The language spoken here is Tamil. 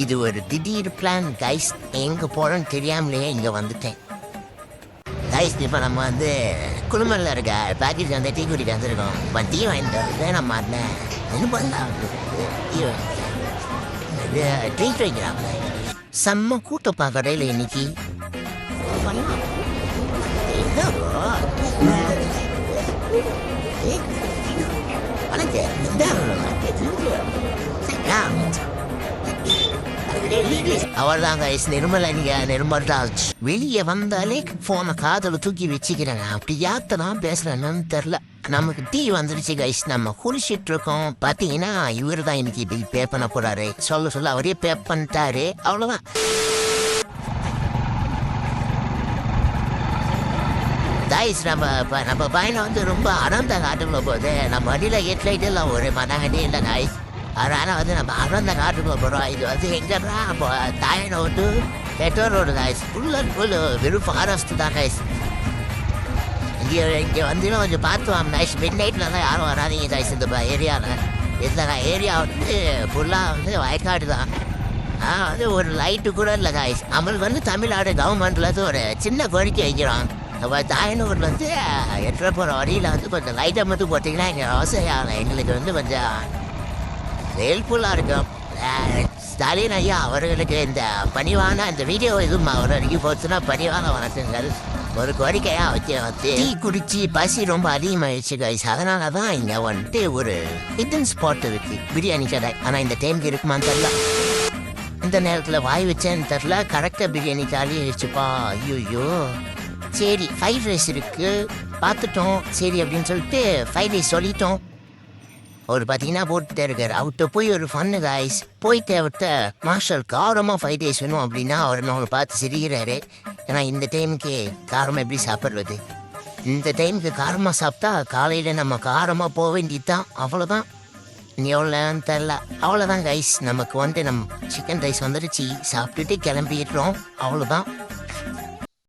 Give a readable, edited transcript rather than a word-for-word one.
இது ஒரு திடீர் பிளான் கைஸ். எங்கே போகிறோன்னு தெரியாமலேயே இங்கே வந்துட்டேன் கைஸ். இப்போ நம்ம வந்து குழுமல்ல இருக்க பேக்கேஜ் வந்து டீ குடிக்க வந்துருக்கோம். இப்போ டீ வாங்கிட்டு நம்ம மாட்டினேன் என்ன பண்ணலாம் ட்ரீட் வைக்கிறாங்க. செம்ம கூட்டப்பா கடையில் இன்னைக்கு. அவர்தான் கைஸ் நிர்மல் ராஜ். வெளியே வந்தாலே போன காதல தூக்கி வச்சுக்கிறேன். அப்படி யாத்தான் பேசுறேன்னு தெரியல. நமக்கு டீ வந்துருச்சு கைஸ். நம்ம குளிச்சிட்டு இருக்கோம். பாத்தீங்கன்னா இவர் தான் இன்னைக்கு பில் பே பண்ண போறாரு. சொல்ல அவரே பே பண்ணிட்டாரு. அவ்வளவுதான். கைஸ் நம்ம பையனை வந்து ரொம்ப அடர்ந்த காட்டுக்குள்ள போகுது. நம்ம வண்டியில் ஹெட்லைட் எல்லாம் ஒரு மனகடி இல்லை கைஸ். அதனால வந்து நம்ம அடர்ந்த காட்டுக்குள்ள போகிறோம். இது வந்து எங்கன்னா இப்போ தாயனை விட்டு பெட்ரோல் ரோடு கைஸ். ஃபுல் வெறும் ஃபாரஸ்ட் தான் கைஸ். இங்கே வந்து கொஞ்சம் பார்த்து வாங்க கைஸ். மிட் நைட்டில் தான் யாரும் வராதிங்க கைஸ். இந்த ஏரியாவில் இந்த ஏரியா வந்து ஃபுல்லாக வந்து வயக்காடு தான். வந்து ஒரு லைட்டு கூட இல்லை கைஸ். நம்மளுக்கு வந்து தமிழ்நாடு கவர்மெண்ட்லேருந்து ஒரு சின்ன கோரிக்கை வைக்கிறோம். நம்ம தாயனூரில் வந்து எட்டுற போகிற வழியில் வந்து கொஞ்சம் லைட்டை மட்டும் போட்டிங்கன்னா எங்கள் விவசாயம் எங்களுக்கு வந்து கொஞ்சம் ஹெல்ப்ஃபுல்லாக இருக்கும். ஸ்டாலின் ஐயா அவர்களுக்கு இந்த பணிவான இந்த வீடியோ எதுவும் அவர் வரைக்கும் போச்சுன்னா பணிவான வணக்கங்கள். ஒரு கோரிக்கையாக வச்சு டீ குடிச்சு பசி ரொம்ப அதிகமாகிடுச்சு கைஸ். அதனால தான் இங்கே வந்துட்டு ஒரு ஹிடன் ஸ்பாட் இருக்குது பிரியாணி கடை. ஆனால் இந்த டைமுக்கு இருக்குமான்னு தெரில. இந்த நேரத்தில் வாய் வச்சேன்னு தெரில. கரெக்டாக பிரியாணி காலி ஆயிடுச்சுப்பா. ஐயோ சரி ஃப்ரைட் ரைஸ் இருக்குது பார்த்துட்டோம். சரி அப்படின்னு சொல்லிட்டு ஃப்ரைட் ரைஸ் சொல்லிட்டோம். அவர் பார்த்தீங்கன்னா போட்டுகிட்டே இருக்கார். அவர்கிட்ட போய் ஒரு ஃபன்னு கைஸ். போயிட்டு அவர்கிட்ட மாஸ்டர் காரமாக ஃப்ரைட் ரைஸ் வேணும் அப்படின்னா அவர் நம்மளை பார்த்து சிரிக்கிறாரு. ஏன்னா இந்த டைமுக்கு காரமாக எப்படி சாப்பிட்றது? இந்த டைமுக்கு காரமாக சாப்பிட்டா காலையில் நம்ம காரமாக போக வேண்டியது தான். அவ்வளோதான். நீ எவ்வளோன்னு தெரில. அவ்வளோதான் கைஸ். நமக்கு வந்துட்டு நம்ம சிக்கன் ரைஸ் வந்துடுச்சு. சாப்பிட்டுட்டு கிளம்பிடுறோம். அவ்வளோதான்.